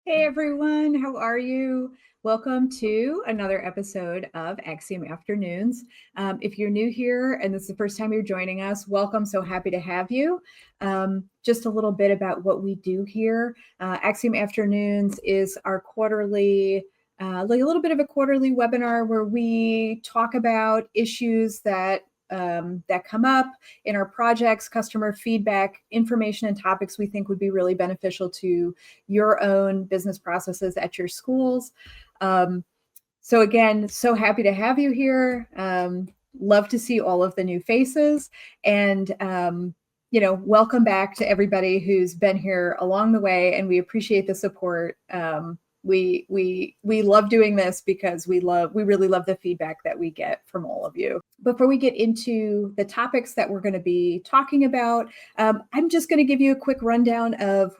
Hey everyone, how are you? Welcome to another episode of Axiom Afternoons. If you're new here and this is the first time you're joining us, welcome. So happy to have you. Just a little bit about what we do here. Axiom Afternoons is our quarterly, like a little bit of a quarterly webinar where we talk about issues that come up in our projects, customer feedback, information, and topics we think would be really beneficial to your own business processes at your schools. So again, so happy to have you here. Love to see all of the new faces, and welcome back to everybody who's been here along the way, and we appreciate the support. We love doing this because we really love the feedback that we get from all of you. Before we get into the topics that we're going to be talking about, I'm just going to give you a quick rundown of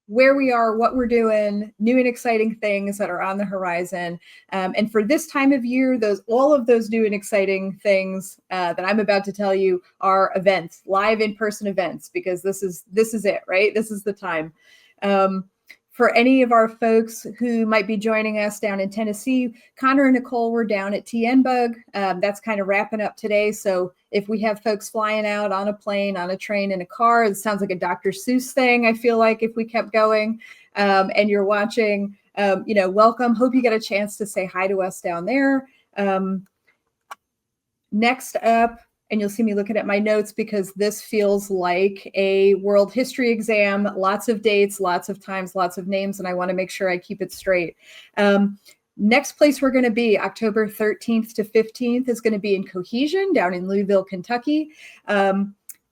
where we are, what we're doing, new and exciting things that are on the horizon. And for this time of year, all of those new and exciting things that I'm about to tell you are events, live in-person events, because this is it, right? This is the time. For any of our folks who might be joining us down in Tennessee, Connor and Nicole were down at TN Bug. That's kind of wrapping up today. So if we have folks flying out on a plane, on a train, in a car, it sounds like a Dr. Seuss thing, I feel like, if we kept going, and you're watching, welcome. Hope you get a chance to say hi to us down there. Next up, and you'll see me looking at my notes because this feels like a world history exam, lots of dates, lots of times, lots of names, and I want to make sure I keep it straight. Next place we're going to be, October 13th to 15th, is going to be in Cohesion down in Louisville, Kentucky.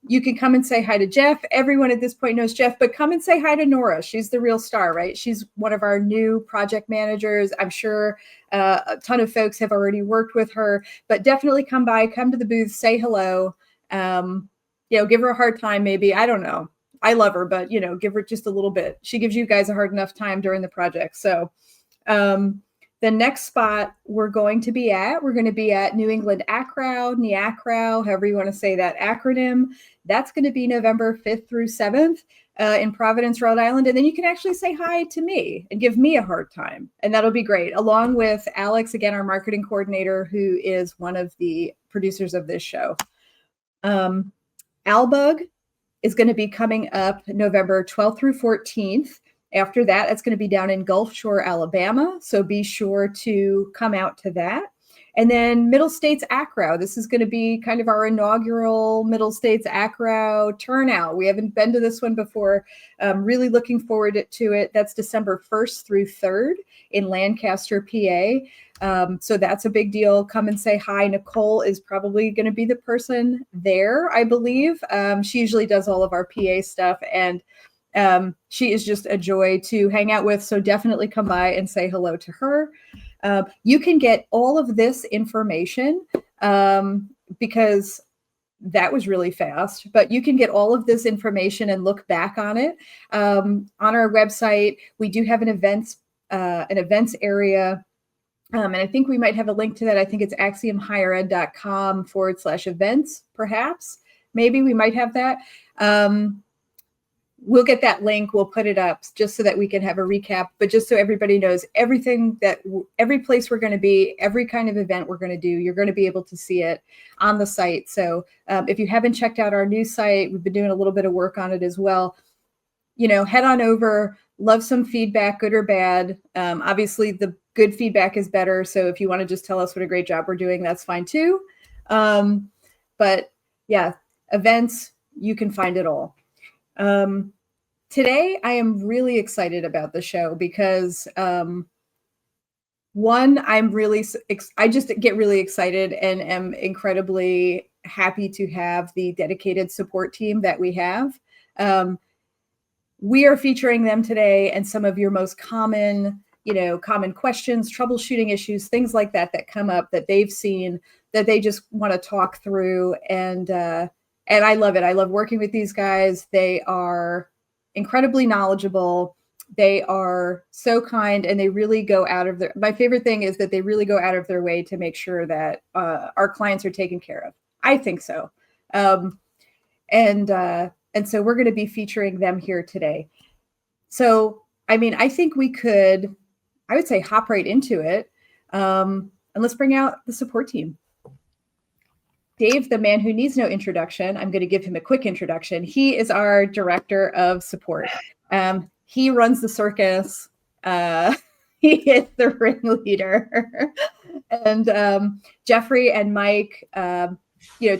You can come and say hi to Jeff. Everyone at this point knows Jeff, but come and say hi to Nora. She's the real star, right? She's one of our new project managers. I'm sure a ton of folks have already worked with her, but definitely come by, come to the booth, say hello. Give her a hard time, maybe. I don't know. I love her, but, give her just a little bit. She gives you guys a hard enough time during the project. So the next spot we're going to be at New England ACROW, NEACROW, however you want to say that acronym. That's going to be November 5th through 7th in Providence, Rhode Island. And then you can actually say hi to me and give me a hard time. And that'll be great, along with Alex, again, our marketing coordinator, who is one of the producers of this show. Albug is going to be coming up November 12th through 14th. After that, it's going to be down in Gulf Shore, Alabama. So be sure to come out to that. And then Middle States ACROW. This is going to be kind of our inaugural Middle States ACROW turnout. We haven't been to this one before. Really looking forward to it. That's December 1st through 3rd in Lancaster, PA. So that's a big deal. Come and say hi. Nicole is probably going to be the person there, I believe. She usually does all of our PA stuff, and she is just a joy to hang out with. So definitely come by and say hello to her. You can get all of this information because that was really fast, but you can get all of this information and look back on it on our website. We do have an events area. And I think we might have a link to that. I think it's axiomhighered.com/events, perhaps. Maybe we might have that. We'll get that link. We'll put it up just so that we can have a recap, but just so everybody knows every place we're going to be, every kind of event we're going to do, you're going to be able to see it on the site. So if you haven't checked out our new site, we've been doing a little bit of work on it as well. Head on over, love some feedback, good or bad. Obviously the good feedback is better. So if you want to just tell us what a great job we're doing, that's fine too. But yeah, events, you can find it all. Today, I am really excited about the show because, one, I just get really excited and am incredibly happy to have the dedicated support team that we have. We are featuring them today and some of your most common questions, troubleshooting issues, things like that come up that they've seen that they just want to talk through. And I love it. I love working with these guys. They are incredibly knowledgeable. They are so kind, and they really go out of my favorite thing is that they really go out of their way to make sure that our clients are taken care of. I think so. And so we're going to be featuring them here today. So I mean, I think we could, I would say, hop right into it. And let's bring out the support team. Dave, the man who needs no introduction, I'm going to give him a quick introduction. He is our director of support. He runs the circus. He is the ringleader. And Jefre and Mike,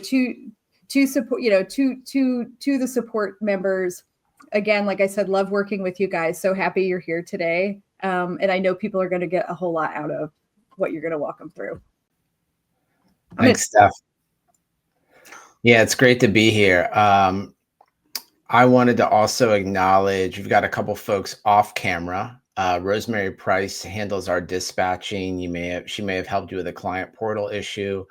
two support, to the support members. Again, like I said, love working with you guys. So happy you're here today. And I know people are going to get a whole lot out of what you're going to walk them through. Thanks, Steph. Yeah, it's great to be here. I wanted to also acknowledge we've got a couple folks off camera. Rosemary Price handles our dispatching. She may have helped you with a client portal issue.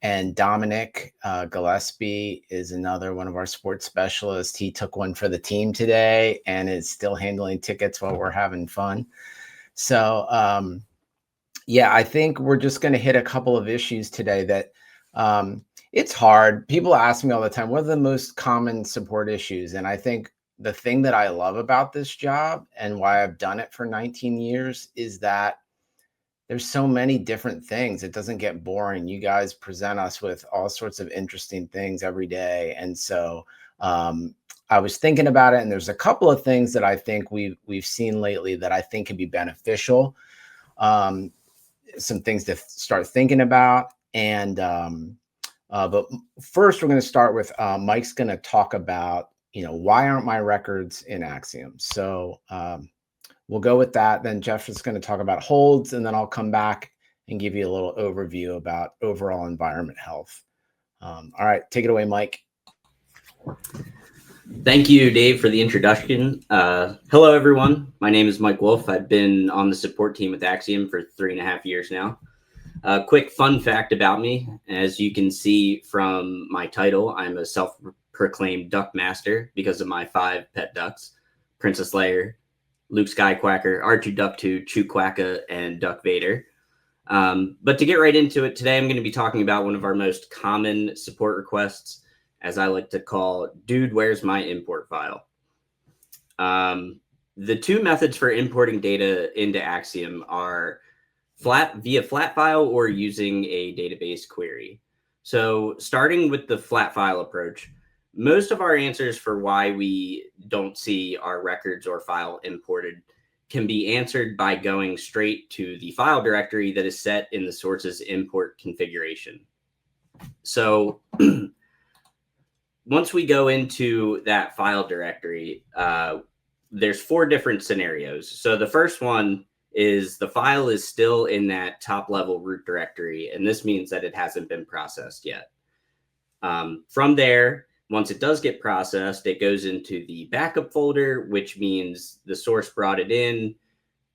And Dominic Gillespie is another one of our sports specialists. He took one for the team today and is still handling tickets while we're having fun. So yeah, I think we're just going to hit a couple of issues today that it's hard. People ask me all the time, what are the most common support issues? And I think the thing that I love about this job and why I've done it for 19 years is that there's so many different things. It doesn't get boring. You guys present us with all sorts of interesting things every day. And so I was thinking about it, and there's a couple of things that I think we've seen lately that I think can be beneficial. Some things to start thinking about. And but first, we're going to start with Mike's going to talk about, why aren't my records in Axiom? So we'll go with that. Then Jeff is going to talk about holds, and then I'll come back and give you a little overview about overall environment health. All right, take it away, Mike. Thank you, Dave, for the introduction. Hello, everyone. My name is Mike Wolf. I've been on the support team with Axiom for 3.5 years now. Quick fun fact about me, as you can see from my title, I'm a self-proclaimed duck master because of my 5 pet ducks: Princess Leia, Luke Skyquacker, R2-D2, Chewquacka, and Duck Vader. But to get right into it, today I'm going to be talking about one of our most common support requests, as I like to call, dude, where's my import file? The 2 methods for importing data into Axiom are via flat file or using a database query. So starting with the flat file approach, most of our answers for why we don't see our records or file imported can be answered by going straight to the file directory that is set in the source's import configuration. So once we go into that file directory, there's 4 different scenarios. So the first one is the file is still in that top level root directory, and this means that it hasn't been processed yet. From there, once it does get processed, it goes into the backup folder, which means the source brought it in,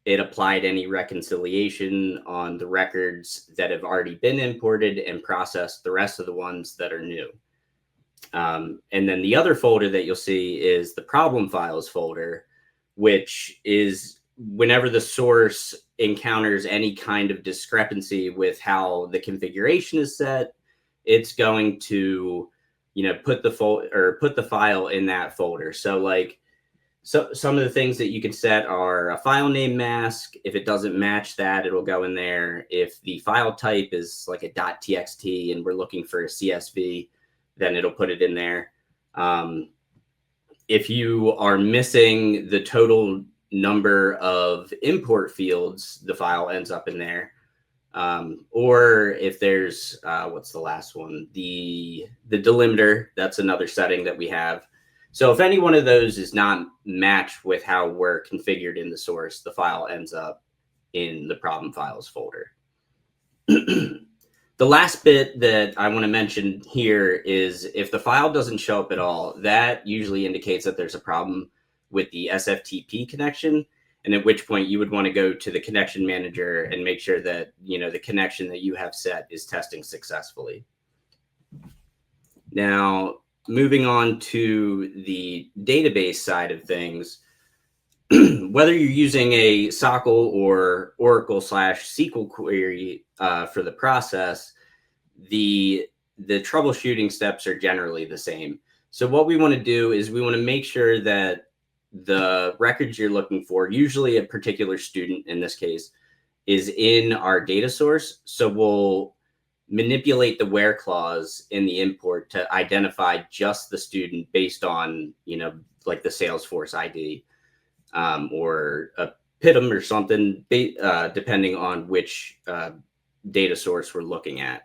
it applied any reconciliation on the records that have already been imported, and processed the rest of the ones that are new. And then the other folder that you'll see is the problem files folder, which is whenever the source encounters any kind of discrepancy with how the configuration is set, it's going to, put the file in that folder. So some of the things that you can set are a file name mask. If it doesn't match that, it'll go in there. If the file type is like a .txt and we're looking for a CSV, then it'll put it in there. If you are missing the total number of import fields, the file ends up in there. Or if there's, what's the last one? The delimiter, that's another setting that we have. So if any one of those is not matched with how we're configured in the source, the file ends up in the problem files folder. The last bit that I want to mention here is if the file doesn't show up at all, that usually indicates that there's a problem with the SFTP connection, and at which point you would want to go to the connection manager and make sure that the connection that you have set is testing successfully. Now, moving on to the database side of things, whether you're using a SOQL or Oracle/SQL query for the process, the troubleshooting steps are generally the same. So what we want to do is we want to make sure that the records you're looking for, usually a particular student in this case, is in our data source. So we'll manipulate the where clause in the import to identify just the student based on, like the Salesforce ID, or a PITM or something, depending on which data source we're looking at.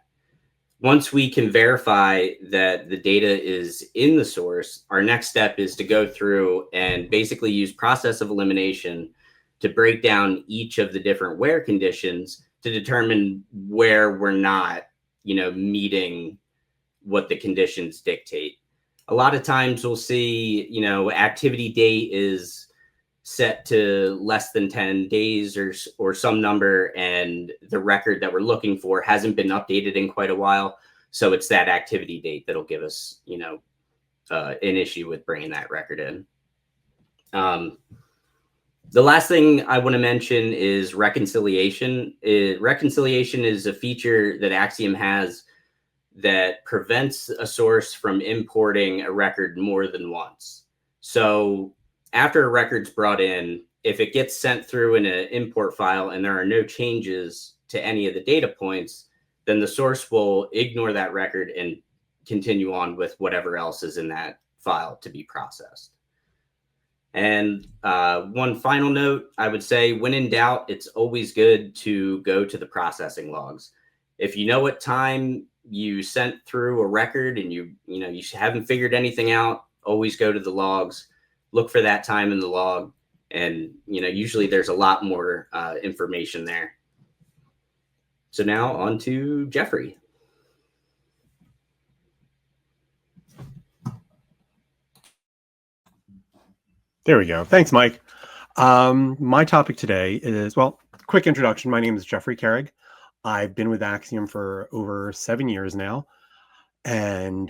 Once we can verify that the data is in the source, our next step is to go through and basically use process of elimination to break down each of the different where conditions to determine where we're not, meeting what the conditions dictate. A lot of times we'll see, activity date is set to less than 10 days or some number, and the record that we're looking for hasn't been updated in quite a while. So it's that activity date that'll give us, an issue with bringing that record in. The last thing I want to mention is reconciliation. Reconciliation is a feature that Axiom has that prevents a source from importing a record more than once. So after a record's brought in, if it gets sent through in an import file and there are no changes to any of the data points, then the source will ignore that record and continue on with whatever else is in that file to be processed. And one final note, I would say, when in doubt, it's always good to go to the processing logs. If you know what time you sent through a record and you haven't figured anything out, always go to the logs, look for that time in the log, and usually there's a lot more information there. So now on to Jeffrey. There we go. Thanks, Mike. My topic today is, well, quick introduction. My name is Jeffrey Carrig. I've been with Axiom for over 7 years now. And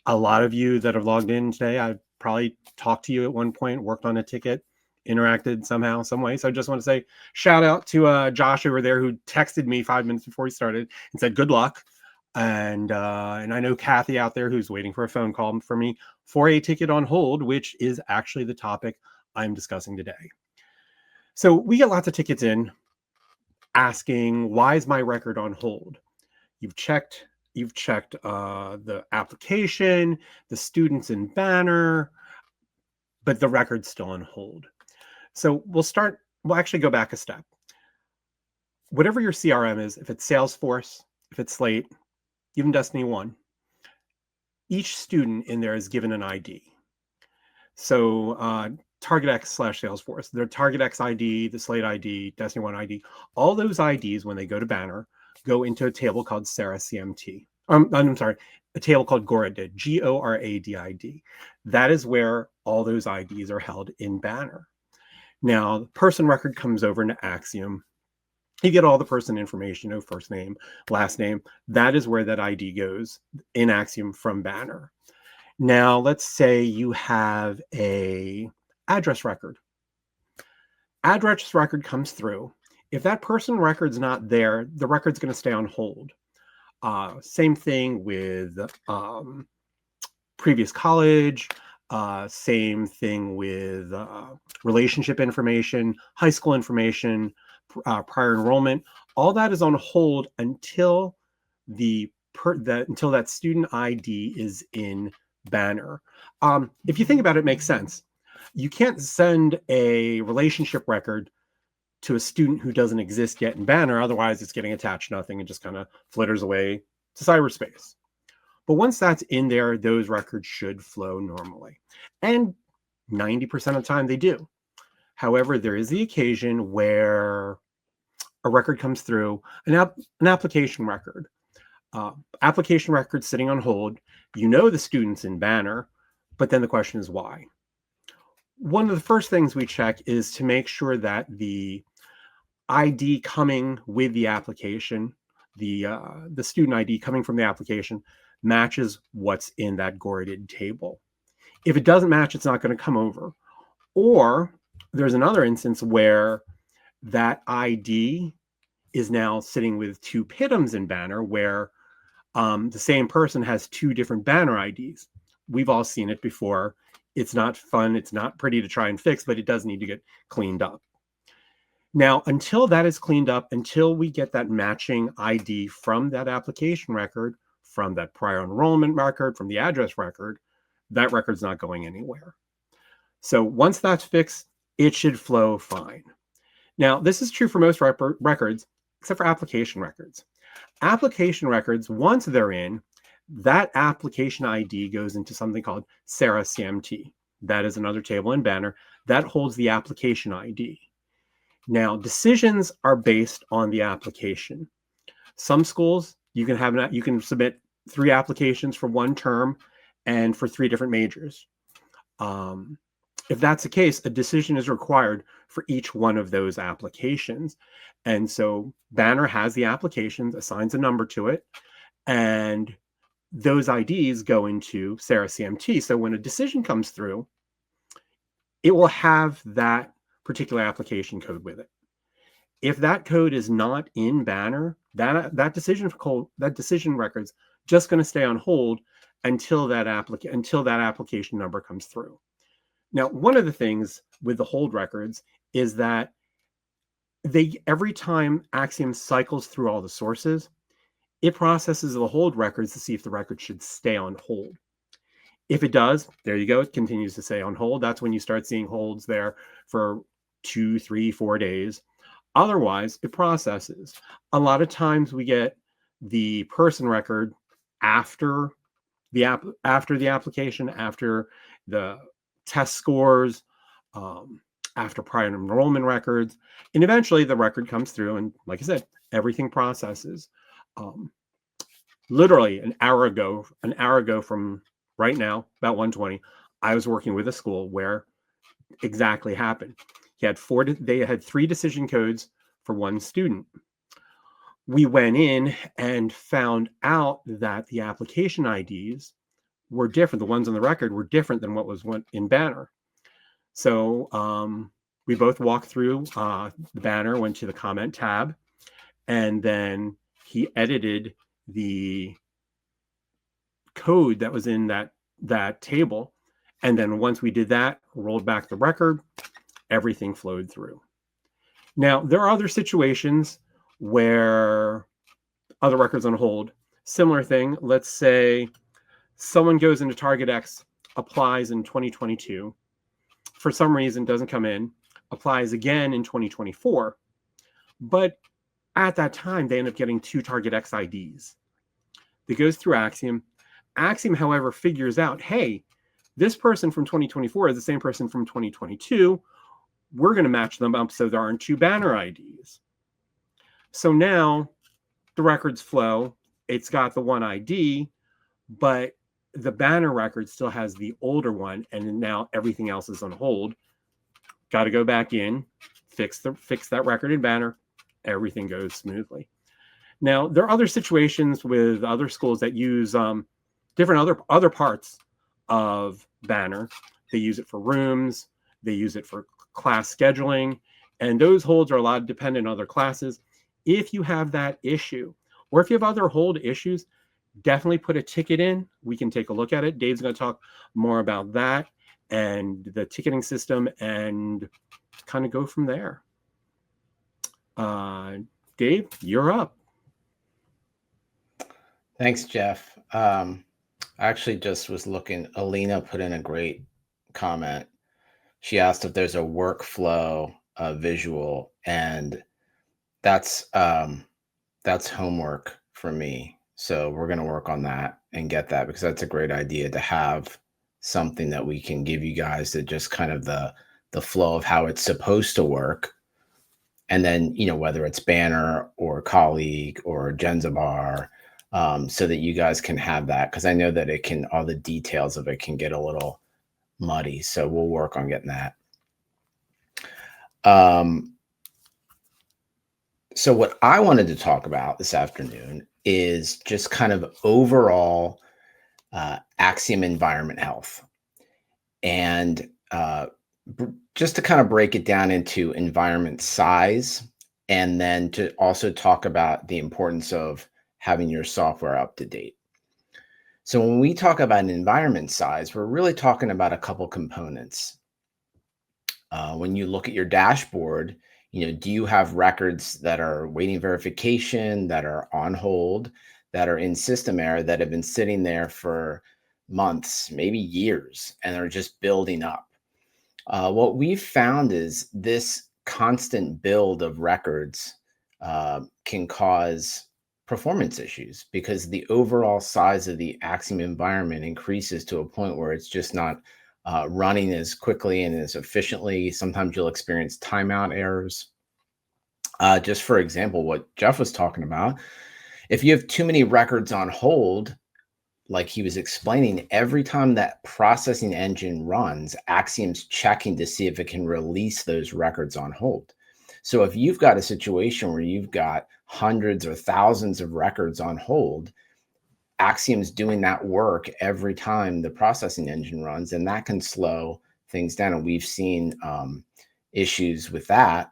a lot of you that have logged in today, I've probably talked to you at one point, worked on a ticket, interacted somehow, some way. So I just want to say shout out to Josh over there who texted me 5 minutes before he started and said, good luck. And I know Kathy out there who's waiting for a phone call from me for a ticket on hold, which is actually the topic I'm discussing today. So we get lots of tickets in asking, why is my record on hold? You've checked the application, the students in Banner, but the record's still on hold. So we'll actually go back a step. Whatever your CRM is, if it's Salesforce, if it's Slate, even Destiny 1, each student in there is given an ID. So TargetX/Salesforce, their TargetX ID, the Slate ID, Destiny 1 ID, all those IDs, when they go to Banner, go into a table called Sarah CMT. I'm sorry, a table called GORADID, GORADID. That is where all those IDs are held in Banner. Now, the person record comes over into Axiom. You get all the person information, first name, last name. That is where that ID goes in Axiom from Banner. Now, let's say you have a address record. Address record comes through. If that person record's not there, the record's going to stay on hold. Same thing with previous college. Same thing with relationship information, high school information, prior enrollment. All that is on hold until until that student ID is in Banner. If you think about it, it makes sense. You can't send a relationship record to a student who doesn't exist yet in Banner. Otherwise, it's getting attached to nothing and just kind of flitters away to cyberspace. But once that's in there, those records should flow normally. And 90% of the time they do. However, there is the occasion where a record comes through, an application record. Application record sitting on hold. You know the student's in Banner, but then the question is why? One of the first things we check is to make sure that the ID coming with the application, the student ID coming from the application, matches what's in that GORADID table. If it doesn't match, it's not going to come over. Or there's another instance where that ID is now sitting with two PITMs in Banner, where the same person has two different Banner IDs. We've all seen it before It's not fun. It's not pretty to try and fix, but it does need to get cleaned up. Now, until that is cleaned up, until we get that matching ID from that application record, from that prior enrollment record, from the address record, that record's not going anywhere. So once that's fixed, it should flow fine. Now, this is true for most records, except for application records. Application records, once they're in, that application ID goes into something called SARA CMT. That is another table in Banner that holds the application ID. Now, decisions are based on the application. Some schools, you can submit 3 applications for one term and for 3 different majors. If that's the case, a decision is required for each one of those applications. And so Banner has the applications, assigns a number to it, and those IDs go into SARA CMT. So when a decision comes through, it will have that particular application code with it. If that code is not in Banner, that decision record's just going to stay on hold until that application number comes through. Now, one of the things with the hold records is that every time Axiom cycles through all the sources, it processes the hold records to see if the record should stay on hold. If it does, there you go, it continues to stay on hold. That's when you start seeing holds there for 2, 3, 4 days. Otherwise, it processes. A lot of times we get the person record after the application, after the test scores, after prior enrollment records, and eventually the record comes through, and like I said, everything processes. Literally an hour ago from right now, about 1:20, I was working with a school where exactly happened. They had 3 decision codes for one student. We went in and found out that the application IDs were different. The ones on the record were different than what was in Banner. So we both walked through the Banner, went to the comment tab, and then he edited the code that was in that table. And then once we did that, rolled back the record, everything flowed through. Now, there are other situations where other records on hold. Similar thing, let's say someone goes into Target X, applies in 2022, for some reason doesn't come in, applies again in 2024, but at that time they end up getting 2 Target X IDs. It goes through Axiom. Axiom, however, figures out, hey, this person from 2024 is the same person from 2022. We're going to match them up so there aren't 2 Banner IDs. So now the records flow. It's got the one ID, but the Banner record still has the older one, and now everything else is on hold. Got to go back in, fix that record in Banner. Everything goes smoothly. Now, there are other situations with other schools that use different other parts of Banner. They use it for rooms. They use it for class scheduling. And those holds are a lot dependent on other classes. If you have that issue, or if you have other hold issues, definitely put a ticket in. We can take a look at it. Dave's going to talk more about that and the ticketing system and kind of go from there. Dave, you're up. Thanks, Jeff. I actually just was looking. Alina put in a great comment. She asked if there's a workflow visual, and that's homework for me. So we're going to work on that and get that, because that's a great idea to have something that we can give you guys, that just kind of the flow of how it's supposed to work. And then, whether it's Banner or Colleague or Genzabar, so that you guys can have that, because I know that all the details of it can get a little muddy. So we'll work on getting that. So what I wanted to talk about this afternoon is just kind of overall Axiom environment health. And just to kind of break it down into environment size, and then to also talk about the importance of having your software up to date. So when we talk about an environment size, we're really talking about a couple components. When you look at your dashboard, do you have records that are waiting verification, that are on hold, that are in system error, that have been sitting there for months, maybe years, and are just building up? What we've found is this constant build of records can cause performance issues because the overall size of the Axiom environment increases to a point where it's just not running as quickly and as efficiently. Sometimes you'll experience timeout errors. Just for example, what Jeff was talking about, if you have too many records on hold, like he was explaining, every time that processing engine runs, Axiom's checking to see if it can release those records on hold. So if you've got a situation where you've got hundreds or thousands of records on hold, Axiom's doing that work every time the processing engine runs, and that can slow things down. And we've seen issues with that.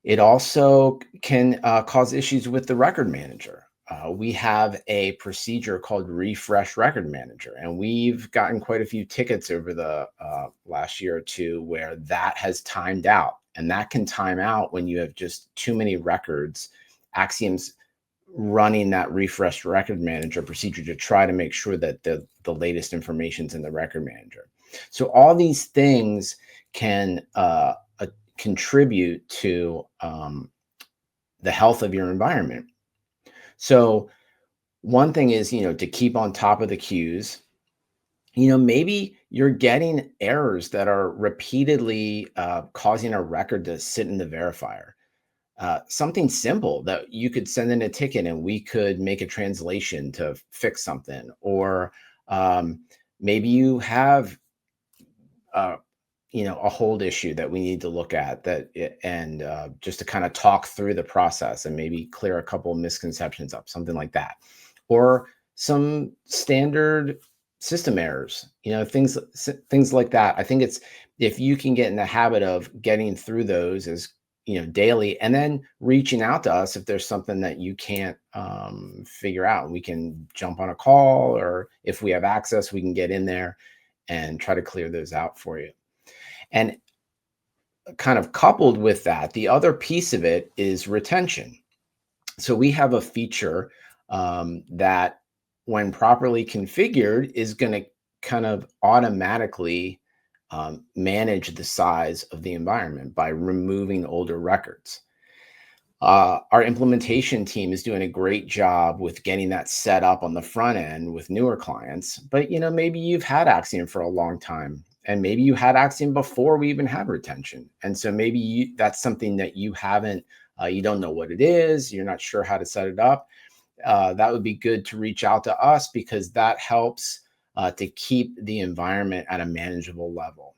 It also can cause issues with the record manager. We have a procedure called Refresh Record Manager, and we've gotten quite a few tickets over the last year or two where that has timed out. And that can time out when you have just too many records. Axiom's running that Refresh Record Manager procedure to try to make sure that the latest information's in the record manager. So all these things can contribute to the health of your environment. So one thing is, to keep on top of the queues. Maybe you're getting errors that are repeatedly causing a record to sit in the verifier. Something simple that you could send in a ticket and we could make a translation to fix something. Or maybe you have a hold issue that we need to look at and just to kind of talk through the process and maybe clear a couple of misconceptions up, something like that. Or some standard system errors, things like that. I think it's, if you can get in the habit of getting through those as daily, and then reaching out to us if there's something that you can't figure out, we can jump on a call, or if we have access, we can get in there and try to clear those out for you. And kind of coupled with that, the other piece of it is retention. So we have a feature that, when properly configured, is going to kind of automatically manage the size of the environment by removing older records. Our implementation team is doing a great job with getting that set up on the front end with newer clients. But maybe you've had Axiom for a long time, and maybe you had Axiom before we even had retention. And so maybe that's something that you haven't, you don't know what it is, you're not sure how to set it up. That would be good to reach out to us, because that helps to keep the environment at a manageable level.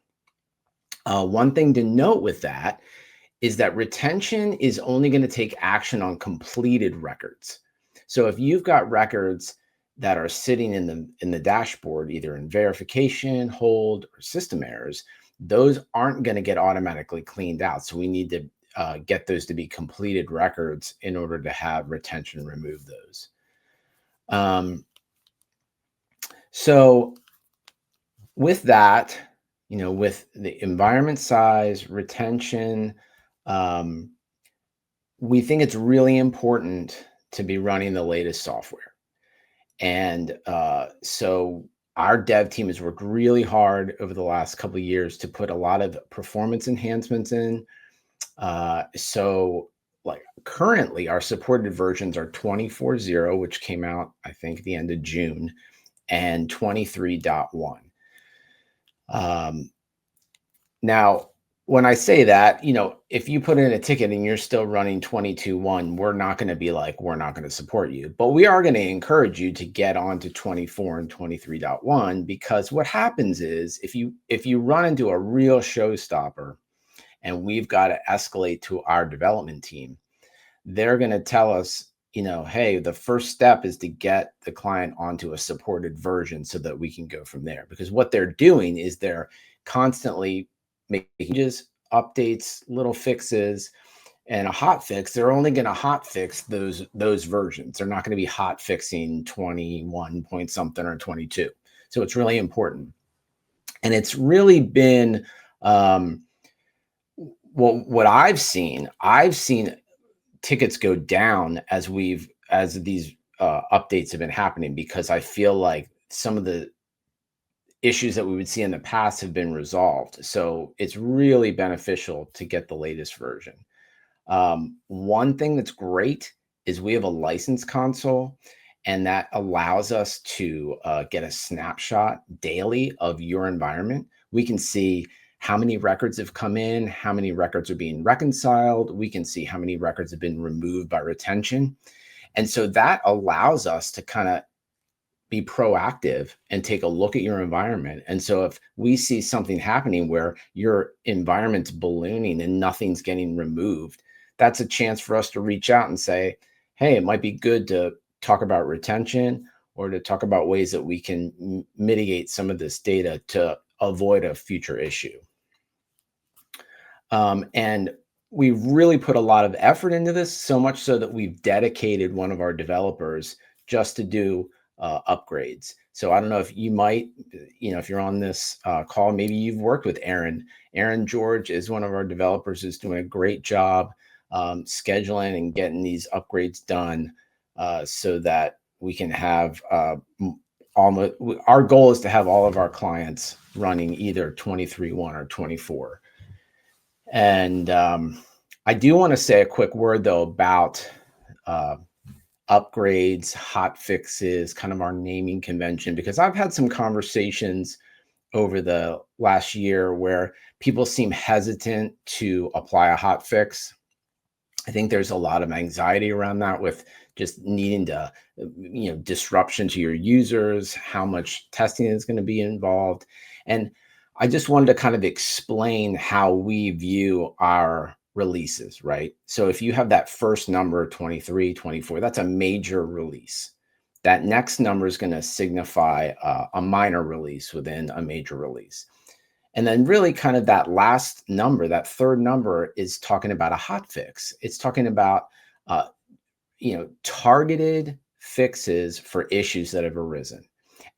One thing to note with that is that retention is only going to take action on completed records. So if you've got records that are sitting in the dashboard, either in verification, hold, or system errors, those aren't going to get automatically cleaned out. So we need to get those to be completed records in order to have retention remove those. So with that, with the environment size, retention, we think it's really important to be running the latest software. And so our dev team has worked really hard over the last couple of years to put a lot of performance enhancements in. So like currently our supported versions are 24.0, which came out, I think, at the end of June, and 23.1. Now, when I say that, if you put in a ticket and you're still running 22.1, we're not going to be like, we're not going to support you, but we are going to encourage you to get on to 24 and 23.1, because what happens is if you run into a real showstopper and we've got to escalate to our development team, they're going to tell us, hey, the first step is to get the client onto a supported version so that we can go from there. Because what they're doing is they're constantly making changes, updates, little fixes, And a hot fix, they're only going to hot fix those versions. They're not going to be hot fixing 21 point something or 22. So it's really important. And it's really been, what I've seen tickets go down as these updates have been happening, because I feel like some of the issues that we would see in the past have been resolved. So it's really beneficial to get the latest version. One thing that's great is we have a license console, and that allows us to get a snapshot daily of your environment. We can see how many records have come in, how many records are being reconciled. We can see how many records have been removed by retention. And so that allows us to kind of be proactive and take a look at your environment. And so if we see something happening where your environment's ballooning and nothing's getting removed, that's a chance for us to reach out and say, hey, it might be good to talk about retention, or to talk about ways that we can mitigate some of this data to avoid a future issue. And we've really put a lot of effort into this, so much so that we've dedicated one of our developers just to do upgrades. So I don't know if you might, if you're on this call, maybe you've worked with Aaron. Aaron George is one of our developers, who's doing a great job scheduling and getting these upgrades done, so that we can have our goal is to have all of our clients running either 23.1 or 24. And I do want to say a quick word, though, about upgrades, hot fixes, kind of our naming convention, because I've had some conversations over the last year where people seem hesitant to apply a hot fix. I think there's a lot of anxiety around that, with just needing to, disruption to your users, how much testing is going to be involved. And I just wanted to kind of explain how we view our releases, right? So if you have that first number, 23, 24, that's a major release. That next number is going to signify a minor release within a major release. And then really kind of that last number, that third number, is talking about a hot fix. It's talking about, targeted fixes for issues that have arisen.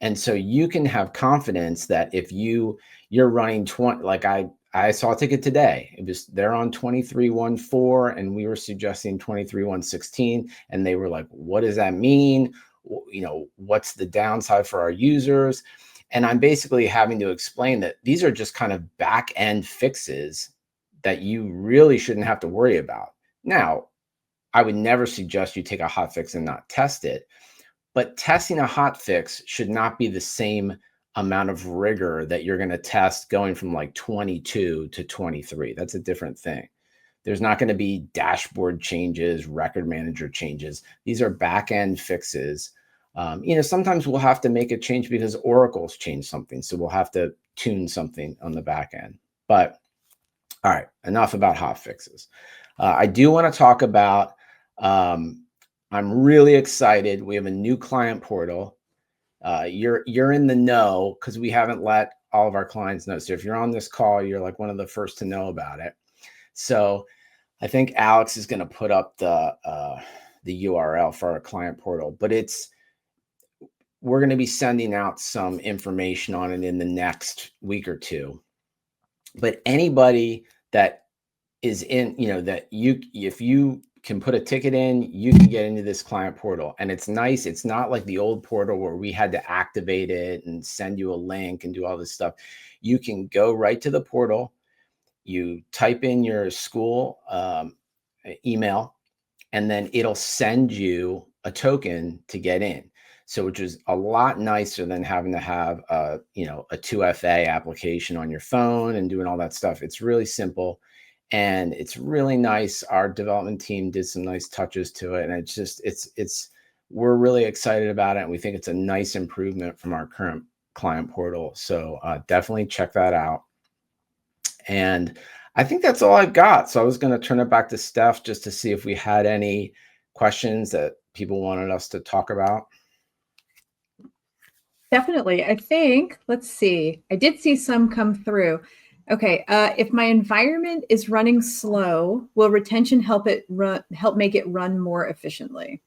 And so you can have confidence that if you're running 20, like I saw a ticket today, they're on 23.1.4 and we were suggesting 23.1.16, and they were like, what does that mean? What's the downside for our users? And I'm basically having to explain that these are just kind of back end fixes that you really shouldn't have to worry about. Now, I would never suggest you take a hot fix and not test it, but testing a hot fix should not be the same amount of rigor that you're going to test going from like 22 to 23. That's a different thing. There's not going to be dashboard changes, record manager changes. These are back end fixes. Sometimes we'll have to make a change because Oracle's changed something. So we'll have to tune something on the back end. But all right, enough about hot fixes. I do want to talk about, I'm really excited. We have a new client portal. You're in the know because we haven't let all of our clients know. So if you're on this call, you're like one of the first to know about it. So I think Alex is going to put up the URL for our client portal, but we're going to be sending out some information on it in the next week or two. But anybody that is in, if you can put a ticket in, you can get into this client portal. And it's nice. It's not like the old portal where we had to activate it and send you a link and do all this stuff. You can go right to the portal. You type in your school email, and then it'll send you a token to get in. So, which is a lot nicer than having to have a 2FA application on your phone and doing all that stuff. It's really simple. And it's really nice. Our development team did some nice touches to it. And we're really excited about it. And we think it's a nice improvement from our current client portal. So definitely check that out. And I think that's all I've got. So I was going to turn it back to Steph just to see if we had any questions that people wanted us to talk about. Definitely. I think, let's see. I did see some come through. Okay. If my environment is running slow, will retention help make it run more efficiently?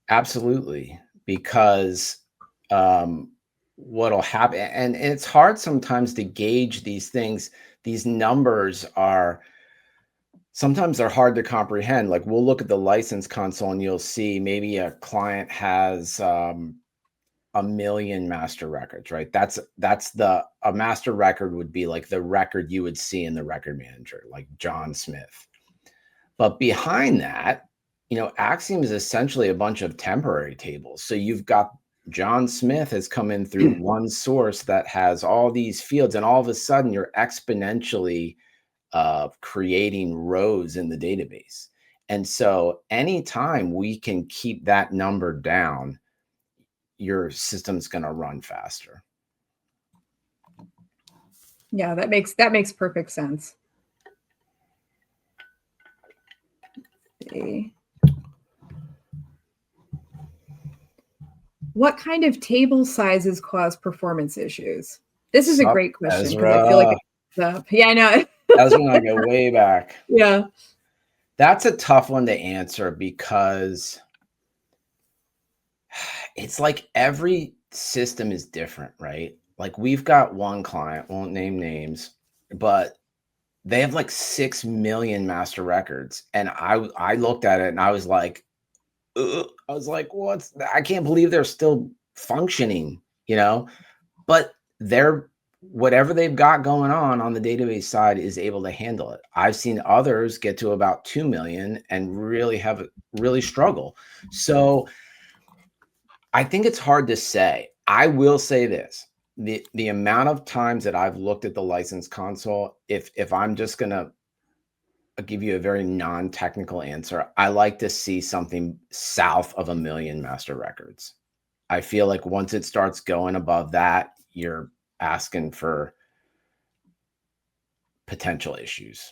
Absolutely, because what'll happen, and it's hard sometimes to gauge these things. These numbers are sometimes they're hard to comprehend. Like we'll look at the license console and you'll see maybe a client has 1 million master records, right? A master record would be like the record you would see in the record manager, like John Smith. But behind that, Axiom is essentially a bunch of temporary tables. So you've got John Smith has come in through one source that has all these fields, and all of a sudden you're exponentially creating rows in the database. And so anytime we can keep that number down, your system's going to run faster. Yeah, that makes perfect sense. Let's see. What kind of table sizes cause performance issues? This is a great question because I feel like yeah, I know. That's when I go way back. Yeah. That's a tough one to answer because it's like every system is different, right? Like we've got one client, won't name names, but they have like 6 million master records. And I looked at it and I was like, I can't believe they're still functioning, but whatever they've got going on the database side is able to handle it. I've seen others get to about 2 million and really struggle. So I think it's hard to say. I will say this. The amount of times that I've looked at the license console, if I'm just going to give you a very non-technical answer, I like to see something south of 1 million master records. I feel like once it starts going above that, you're asking for potential issues.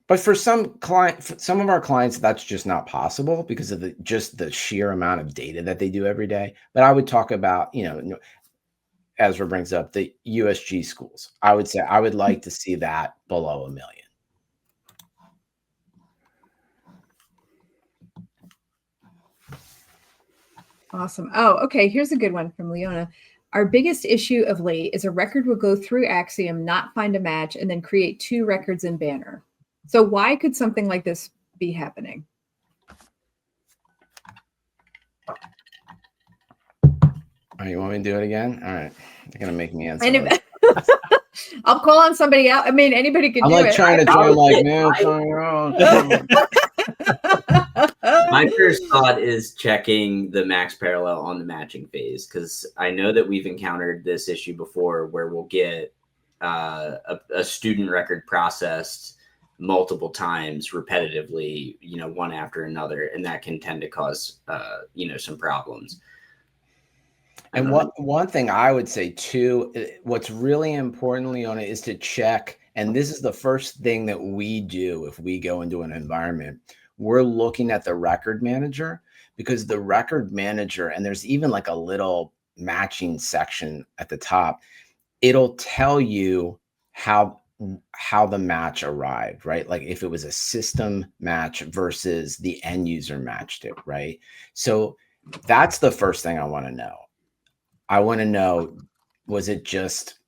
But for some of our clients, that's just not possible because of the sheer amount of data that they do every day. But I would talk about, Ezra brings up the USG schools. I would say I would like to see that below 1 million. Awesome. Oh, okay. Here's a good one from Leona. Our biggest issue of late is a record will go through Axiom, not find a match, and then create 2 records in Banner. So why could something like this be happening? Oh, you want me to do it again? All right. They're going to make me answer. I'll call on somebody else. I mean, anybody could do it. I'm like trying to join like, man, something wrong. My first thought is checking the max parallel on the matching phase, because I know that we've encountered this issue before where we'll get a student record processed multiple times repetitively, one after another, and that can tend to cause some problems. And one thing I would say too, what's really important, Leona, is to check, and this is the first thing that we do if we go into an environment. We're looking at the record manager, because the record manager, and there's even like a little matching section at the top, it'll tell you how the match arrived, right? Like if it was a system match versus the end user matched it, right? So that's the first thing I want to know. I want to know, was it just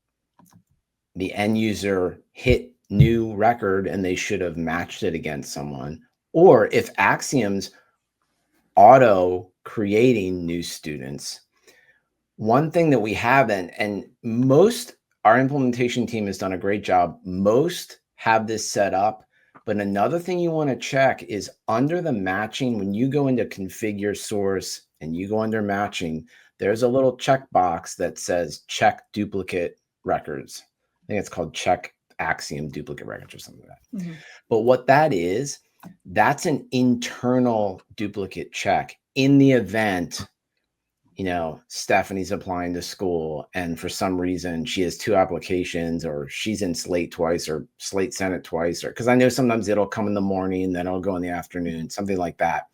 the end user hit new record and they should have matched it against someone? Or if Axiom's auto creating new students, one thing that we haven't, and our implementation team has done a great job, most have this set up, but another thing you want to check is under the matching, when you go into configure source and you go under matching, there's a little checkbox that says check duplicate records. I think it's called check Axiom duplicate records or something like that. Mm-hmm. But what that is, that's an internal duplicate check in the event, Stephanie's applying to school and for some reason she has 2 applications, or she's in Slate twice, or Slate sent it twice, or because I know sometimes it'll come in the morning, then it'll go in the afternoon, something like that.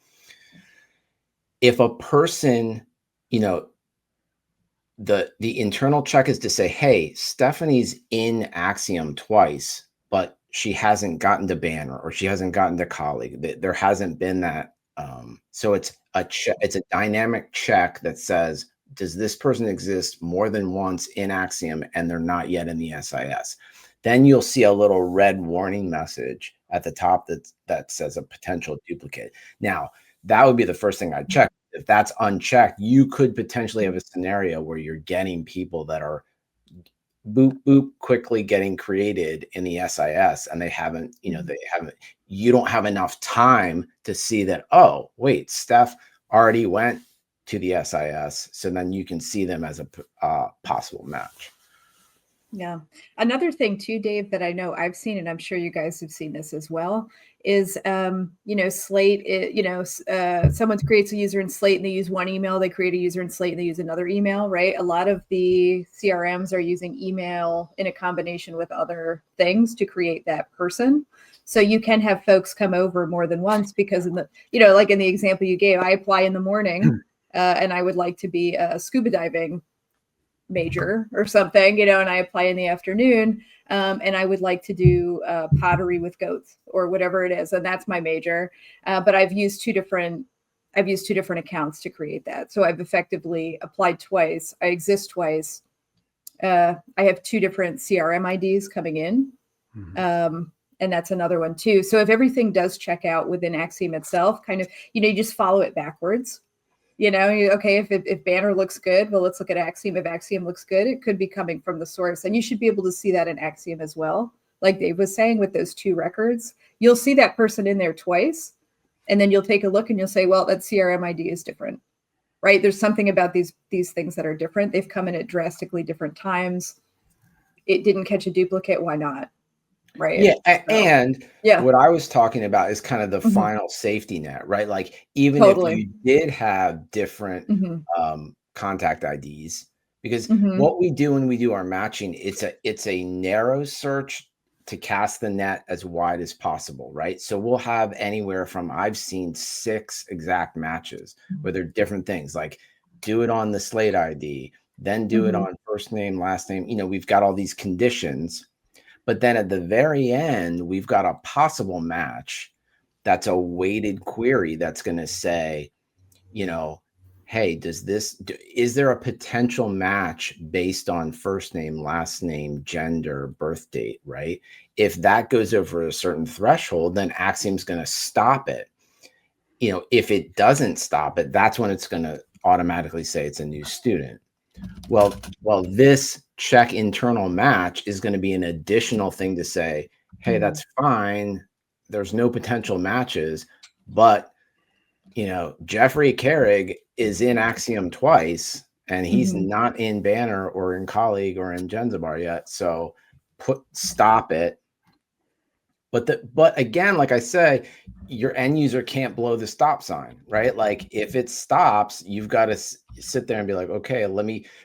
If a person, the internal check is to say, hey, Stephanie's in Axiom twice, but she hasn't gotten to banner or she hasn't gotten to colleague. There hasn't been that. So it's a dynamic check that says, does this person exist more than once in Axiom and they're not yet in the SIS? Then you'll see a little red warning message at the top that says a potential duplicate. Now, that would be the first thing I'd check. If that's unchecked, you could potentially have a scenario where you're getting people that are boop, boop, quickly getting created in the SIS and they haven't, you don't have enough time to see that, oh, wait, Steph already went to the SIS. So then you can see them as a possible match. Yeah. Another thing too, Dave, that I know I've seen, and I'm sure you guys have seen this as well, is, Slate, someone creates a user in Slate and they use one email, they create a user in Slate and they use another email, right? A lot of the CRMs are using email in a combination with other things to create that person. So you can have folks come over more than once because like in the example you gave, I apply in the morning and I would like to be a scuba diving major or something, and I apply in the afternoon, and I would like to do pottery with goats or whatever it is, and that's my major. But I've used two different accounts to create that, so I've effectively applied twice. I exist twice. I have two different CRM IDs coming in, and that's another one too. So if everything does check out within Axiom itself, kind of, you just follow it backwards. Okay, if banner looks good, well, let's look at Axiom. If Axiom looks good, it could be coming from the source. And you should be able to see that in Axiom as well. Like Dave was saying, with those two records, you'll see that person in there twice. And then you'll take a look and you'll say, well, that CRM ID is different, right? There's something about these things that are different. They've come in at drastically different times. It didn't catch a duplicate. Why not? Right. Yeah. So, and what I was talking about is kind of the final safety net, right? Like even if you did have different contact IDs, because what we do when we do our matching, it's a narrow search to cast the net as wide as possible, right? So we'll have anywhere from, I've seen 6 exact matches where they're different things, like do it on the Slate ID, then do it on first name, last name. We've got all these conditions. But then at the very end, we've got a possible match that's a weighted query that's going to say, hey, is there a potential match based on first name, last name, gender, birth date, right? If that goes over a certain threshold, then Axiom's going to stop it. If it doesn't stop it, that's when it's going to automatically say it's a new student. Well, this check internal match is going to be an additional thing to say, hey, that's fine. There's no potential matches, but Jefre Carrig is in Axiom twice and he's not in Banner or in Colleague or in Genzabar yet. So stop it. But again, like I say, your end user can't blow the stop sign, right? Like if it stops, you've got to sit there and be like, okay,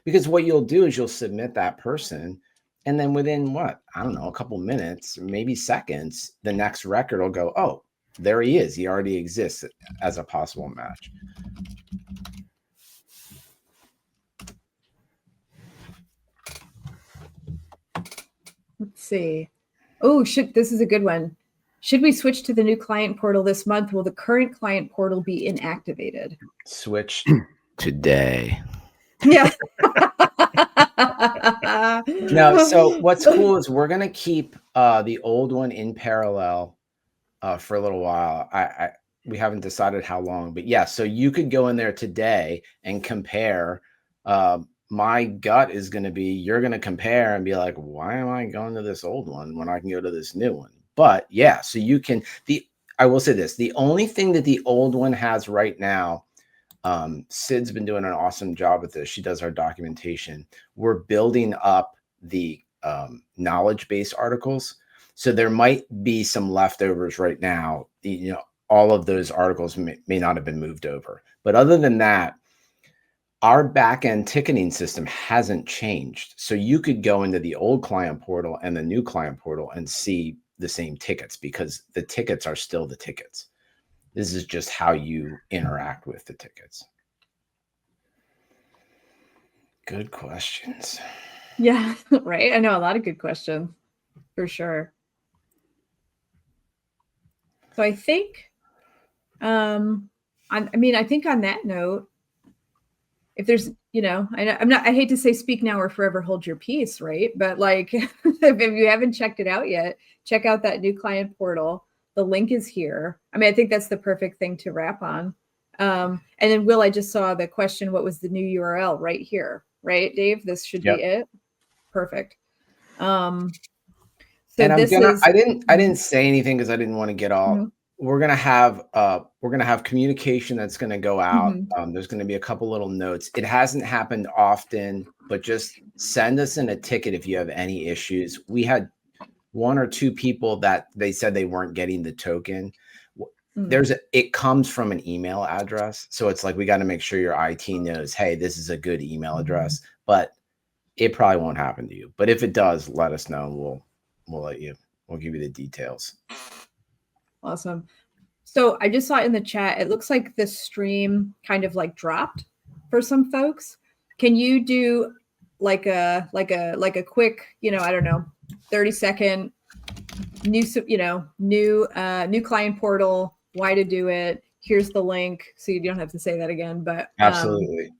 because what you'll do is you'll submit that person. And then within a couple minutes, maybe seconds, the next record will go, oh, there he is. He already exists as a possible match. Let's see. Oh, this is a good one. Should we switch to the new client portal this month? Will the current client portal be inactivated? Switch today. Yeah. No, so what's cool is we're going to keep the old one in parallel for a little while. We haven't decided how long, but yeah, so you could go in there today and compare. My gut is going to be, you're going to compare and be like, why am I going to this old one when I can go to this new one? But yeah, so you can, I will say this, the only thing that the old one has right now, Sid's been doing an awesome job with this. She does our documentation. We're building up the knowledge base articles. So there might be some leftovers right now. All of those articles may not have been moved over. But other than that, our back-end ticketing system hasn't changed. So you could go into the old client portal and the new client portal and see the same tickets because the tickets are still the tickets. This is just how you interact with the tickets. Good questions. Yeah, right. I know a lot of good questions for sure. So I think, I think on that note, if there's, I hate to say speak now or forever hold your peace, right? But like, if you haven't checked it out yet, check out that new client portal. The link is here. I mean, I think that's the perfect thing to wrap on. And then Will, I just saw the question, what was the new URL right here, right, Dave? This should be it. Perfect. So and I didn't Mhm. say anything because I didn't want to get all. Mhm. We're gonna have communication that's gonna go out. Mhm. There's gonna be a couple little notes. It hasn't happened often, but just send us in a ticket if you have any issues. We had 1 or 2 people that they said they weren't getting the token. It comes from an email address, so it's like we got to make sure your IT knows, hey, this is a good email address. But it probably won't happen to you. But if it does, let us know. We'll give you the details. Awesome. So I just saw in the chat, it looks like the stream kind of like dropped for some folks. Can you do like a quick, I don't know, 30-second new client portal, why to do it? Here's the link. So you don't have to say that again, but absolutely.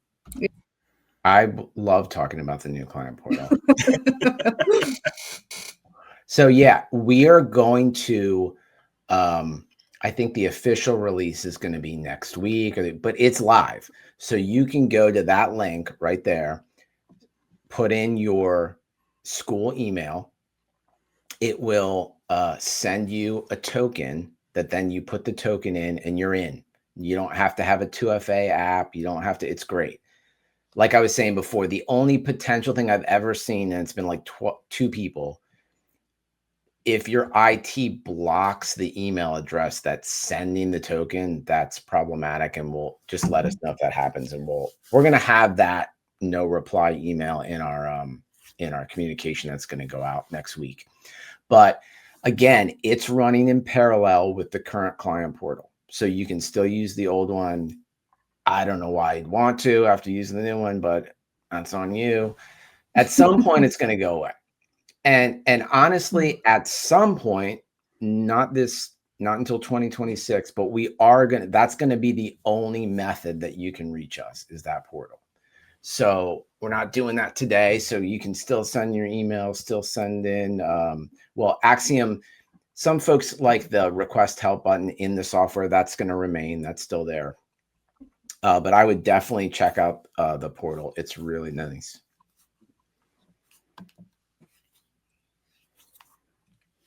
I love talking about the new client portal. So yeah, we are going to, I think the official release is going to be next week, but it's live. So you can go to that link right there, put in your school email. It will send you a token that then you put the token in and you're in. You don't have to have a 2FA app. You don't have to. It's great. Like I was saying before, the only potential thing I've ever seen, and it's been like 2 people, if your IT blocks the email address that's sending the token, that's problematic, and we'll just let us know if that happens, and we're going to have that no reply email in our communication that's going to go out next week. But again, it's running in parallel with the current client portal, so you can still use the old one. I don't know why you'd want to after using the new one, but that's on you. At some point, it's going to go away. And honestly, at some point, not until 2026, but that's going to be the only method that you can reach us is that portal. So we're not doing that today. So you can still send your email, still send in, Axiom, some folks like the request help button in the software. That's going to remain. That's still there. But I would definitely check out the portal. It's really nice.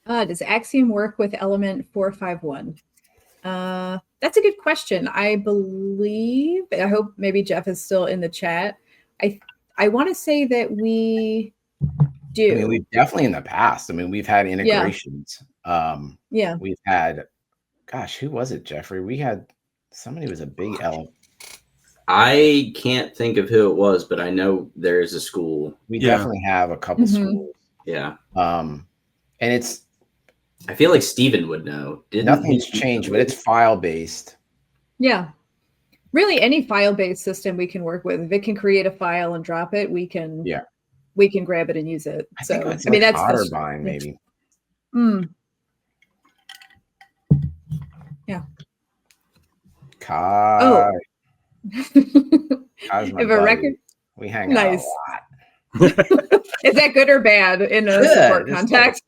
Does Axiom work with element 451? That's a good question. I hope maybe Jeff is still in the chat. I want to say that we do. I mean, we've definitely in the past. I mean, we've had integrations. Yeah. We've had, gosh, who was it, Jeffrey? We had somebody who was a big element. I can't think of who it was, but I know there is a school. We definitely have a couple schools. Yeah. And I feel like Steven would know. Nothing's changed, but it's file-based. Yeah. Really, any file-based system we can work with. If it can create a file and drop it, we can grab it and use it. I think it's that's Otterbein, maybe. Yeah. Kai. Oh. Kai's my buddy. Record. We hang out a lot. Is that good or bad in a support context?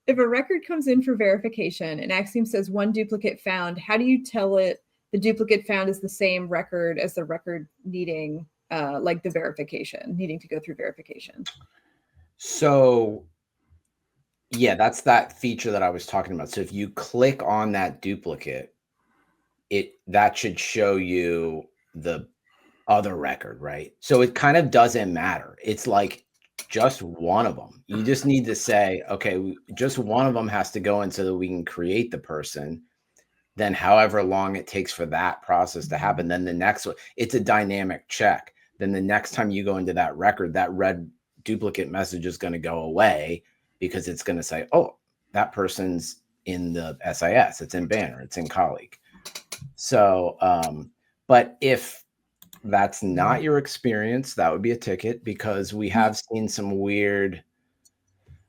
If a record comes in for verification and Axiom says 1 duplicate found, how do you tell it the duplicate found is the same record as the record needing the verification, needing to go through verification? So yeah, that's that feature that I was talking about. So if you click on that duplicate, that should show you the other record, right? So it kind of doesn't matter. It's like just one of them. You just need to say, okay, just one of them has to go in so that we can create the person. Then however long it takes for that process to happen, then the next one, it's a dynamic check. Then the next time you go into that record, that red duplicate message is going to go away because it's going to say, oh, that person's in the SIS, it's in Banner, it's in Colleague. So, but if that's not your experience, that would be a ticket, because we have seen some weird,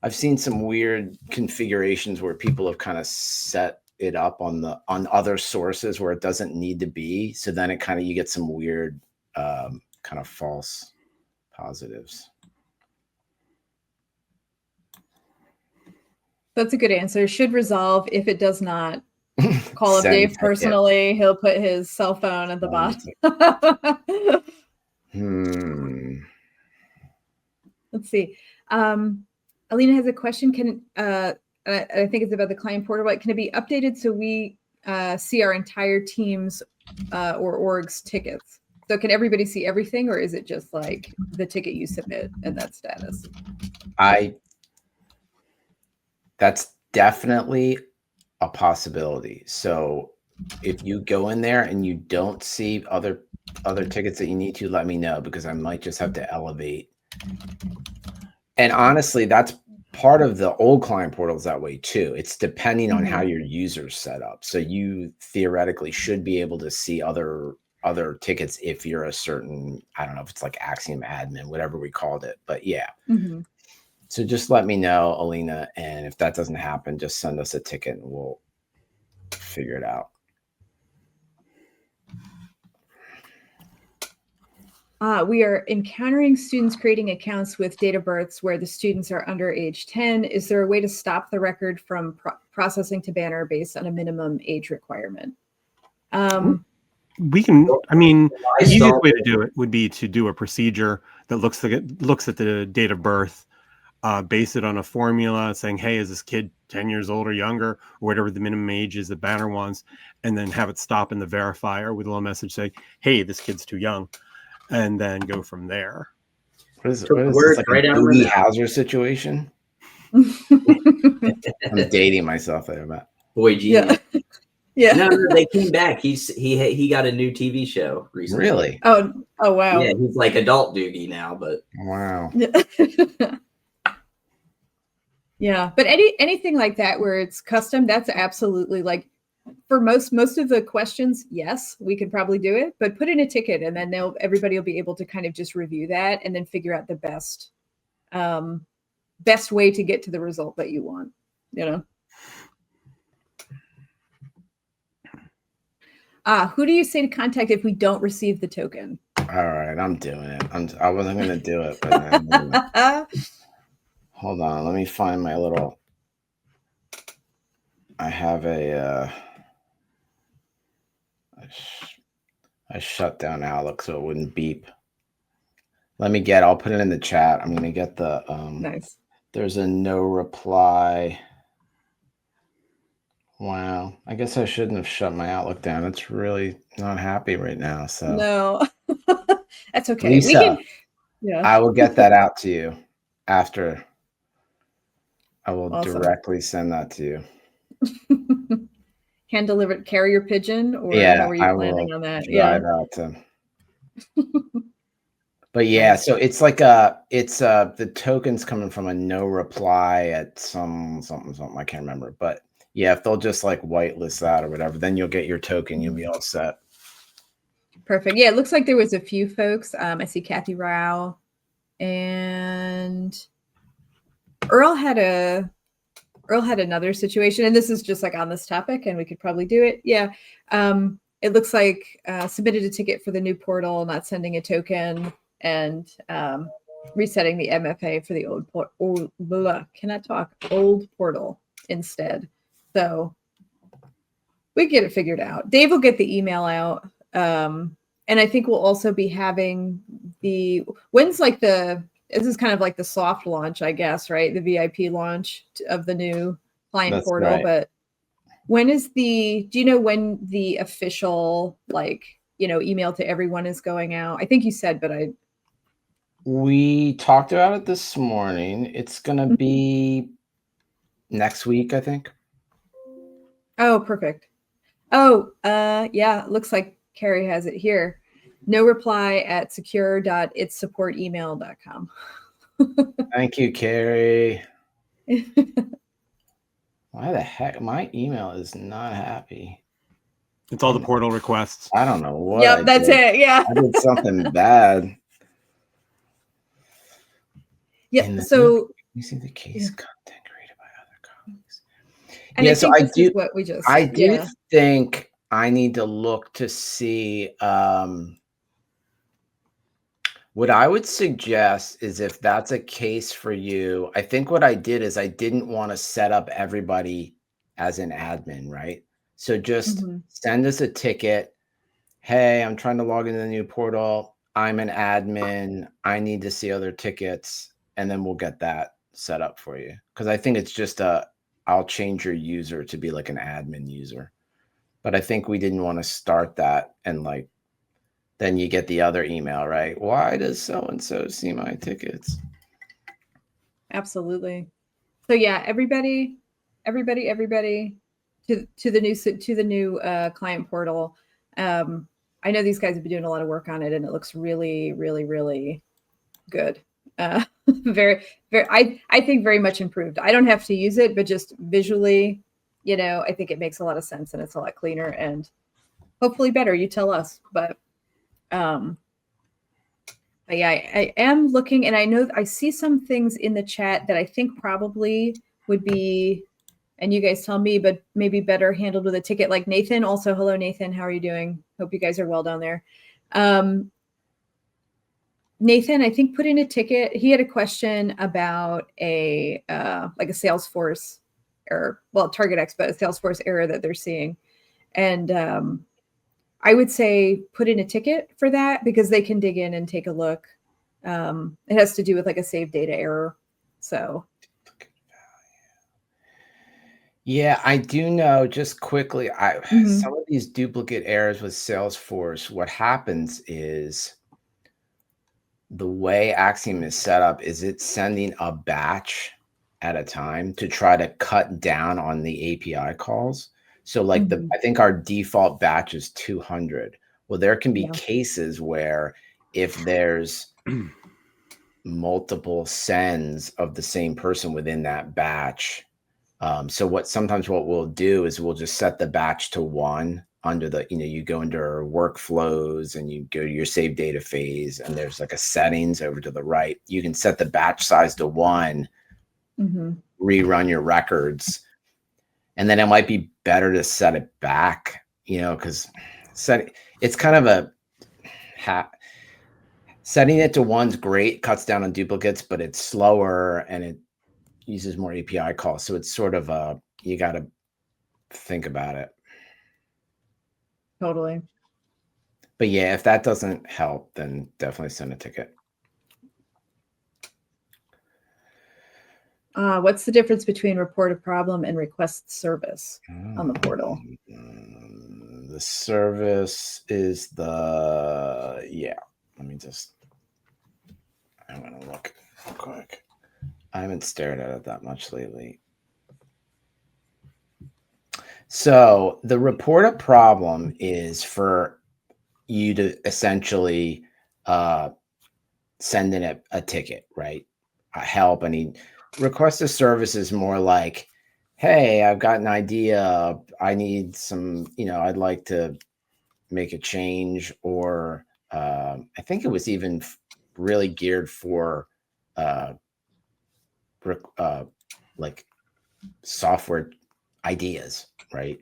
I've seen some weird configurations where people have kind of set it up on other sources where it doesn't need to be. So then it kind of, you get some weird kind of false positives. That's a good answer. Should resolve. If it does not, call up Send Dave ticket. personally. He'll put his cell phone at the bottom. Let's see. Alina has a question. Can I think it's about the client portal. Like, can it be updated so we see our entire team's or org's tickets? So can everybody see everything, or is it just like the ticket you submit and that status? That's definitely a possibility. So if you go in there and you don't see other tickets that you need to, let me know, because I might just have to elevate. And honestly, that's part of the old client portals that way too. It's depending on how your user's set up. So you theoretically should be able to see other tickets if you're a certain, I don't know if it's like Axiom admin, whatever we called it, but yeah. So just let me know, Alina, and if that doesn't happen, just send us a ticket and we'll figure it out. We are encountering students creating accounts with date of births where the students are under age 10. Is there a way to stop the record from processing to banner based on a minimum age requirement? We can, I mean, the easiest way to do it would be to do a procedure that looks at the date of birth, base it on a formula saying, hey, is this kid 10 years old or younger, or whatever the minimum age is the banner wants, and then have it stop in the verifier with a little message saying, hey, this kid's too young, and then go from there. What is this, like a Doogie Howser situation? I'm dating myself there, but boy genius. Yeah. No, they came back. He got a new TV show recently. Really? Oh wow. Yeah, he's like adult Doogie now, but wow. Yeah, but anything like that where it's custom, that's absolutely like for most of the questions, yes, we could probably do it, but put in a ticket and then everybody will be able to kind of just review that and then figure out the best way to get to the result that you want, you know. Who do you say to contact if we don't receive the token? All right, I'm doing it. I wasn't going to do it, but hold on. Let me find my little. I have a. I shut down Outlook so it wouldn't beep. I'll put it in the chat. I'm going to get the. Nice. There's a no reply. Wow. I guess I shouldn't have shut my Outlook down. It's really not happy right now. So no, that's okay. Lisa, we can. Yeah. I will get that out to you after. I will directly send that to you. Hand delivered carrier pigeon, or how are you planning on that? Drive out to. But yeah, so it's like the token's coming from a no reply at something. I can't remember, but yeah, if they'll just like whitelist that or whatever, then you'll get your token. You'll be all set. Perfect. Yeah, it looks like there was a few folks. I see Kathy Rao and Earl had another situation, and this is just like on this topic, and we could probably do it. Yeah. It looks like submitted a ticket for the new portal, not sending a token, and resetting the MFA for the old portal instead. So we get it figured out. Dave will get the email out. And I think we'll also be having this is kind of like the soft launch, I guess, right? The VIP launch of the new client portal. Right. But do you know when the official, email to everyone is going out? I think you said, but we talked about it this morning. It's going to be next week, I think. Oh, perfect. Oh, yeah, looks like Carrie has it here. No reply at secure.itssupportemail.com. Thank you, Carrie. Why the heck? My email is not happy. It's all the portal requests. I don't know what. Yep, that's it. Yeah. I did something bad. Yeah. So you see the case content created by other colleagues. And yeah, I so think this is what we just. I do think I need to look to see. What I would suggest is if that's a case for you, I think what I did is I didn't want to set up everybody as an admin, right? So just send us a ticket. Hey, I'm trying to log into the new portal. I'm an admin. I need to see other tickets. And then we'll get that set up for you. Because I think it's just I'll change your user to be like an admin user. But I think we didn't want to start that and like, then you get the other email, right? Why does so-and-so see my tickets? Absolutely. So yeah, everybody to the new client portal. I know these guys have been doing a lot of work on it, and it looks really, really, really good. Very, very. I think very much improved. I don't have to use it, but just visually, I think it makes a lot of sense, and it's a lot cleaner and hopefully better. You tell us, but yeah, I am looking, and I know I see some things in the chat that I think probably would be, and you guys tell me, but maybe better handled with a ticket. Like Nathan. Also, hello, Nathan. How are you doing? Hope you guys are well down there. Nathan, I think put in a ticket. He had a question about a like a Salesforce error, well, Target X, but a Salesforce error that they're seeing, and I would say put in a ticket for that because they can dig in and take a look. It has to do with like a save data error. So. Yeah, I do know just quickly, some of these duplicate errors with Salesforce, what happens is the way Axiom is set up is it's sending a batch at a time to try to cut down on the API calls. So like I think our default batch is 200. Well, there can be cases where if there's multiple sends of the same person within that batch. So sometimes what we'll do is we'll just set the batch to 1 under the, you go under workflows and you go to your save data phase and there's like a settings over to the right. You can set the batch size to 1, rerun your records. And then it might be better to set it back, because it's kind of a setting it to 1's great, cuts down on duplicates, but it's slower and it uses more API calls. So it's sort of you got to think about it. Totally. But yeah, if that doesn't help, then definitely send a ticket. What's the difference between report a problem and request service on the portal? The service is let me just, I'm going to look real quick. I haven't stared at it that much lately. So the report a problem is for you to essentially send in a ticket, right? Help. Request a service is more like, hey, I've got an idea. I need some, I'd like to make a change, or I think it was even really geared for like software ideas, right?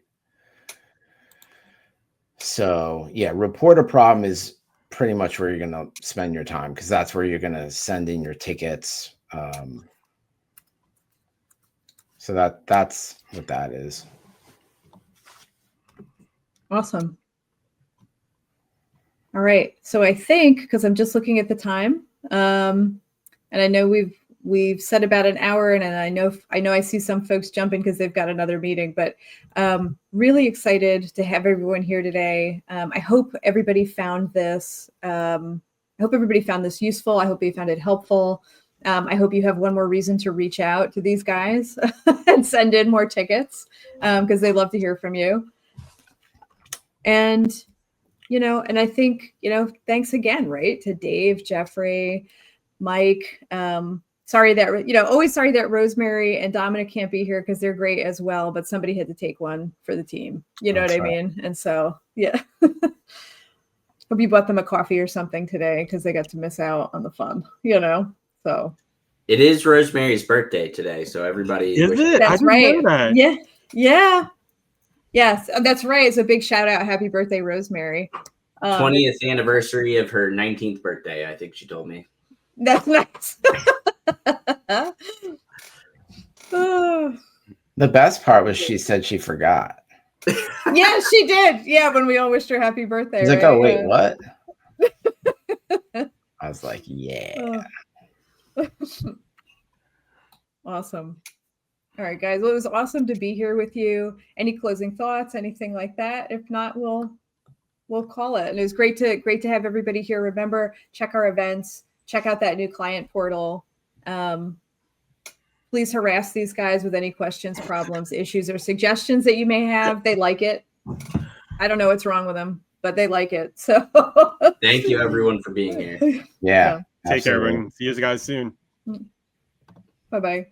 So yeah, report a problem is pretty much where you're going to spend your time because that's where you're going to send in your tickets. So that's what that is. Awesome. All right. So I think, because I'm just looking at the time, and I know we've said about an hour, and I know I see some folks jumping because they've got another meeting, but really excited to have everyone here today. I hope everybody found this. Useful. I hope you found it helpful. I hope you have one more reason to reach out to these guys and send in more tickets because they love to hear from you. And and I think, thanks again, right, to Dave, Jeffrey, Mike. sorry that, always sorry that Rosemary and Dominic can't be here because they're great as well, but somebody had to take one for the team. You know That's what I right. mean? And so, yeah. Hope you bought them a coffee or something today because they got to miss out on the fun, so. It is Rosemary's birthday today, so everybody. Is it? That's I didn't right. know that. Yeah. Yeah. Yes, that's right. It's a big shout out. Happy birthday, Rosemary. 20th anniversary of her 19th birthday, I think she told me. That's nice. Oh. The best part was she said she forgot. Yeah, she did. Yeah, when we all wished her happy birthday. She's like, right? oh, wait, what? I was like, yeah. Awesome. All right, guys. Well, it was awesome to be here with you. Any closing thoughts, anything like that? If not, we'll call it. And it was great to have everybody here. Remember, check our events, check out that new client portal. Please harass these guys with any questions, problems, issues, or suggestions that you may have. They like it. I don't know what's wrong with them, but they like it. So thank you everyone for being here. Yeah. Take care, everyone. See you guys soon. Bye-bye.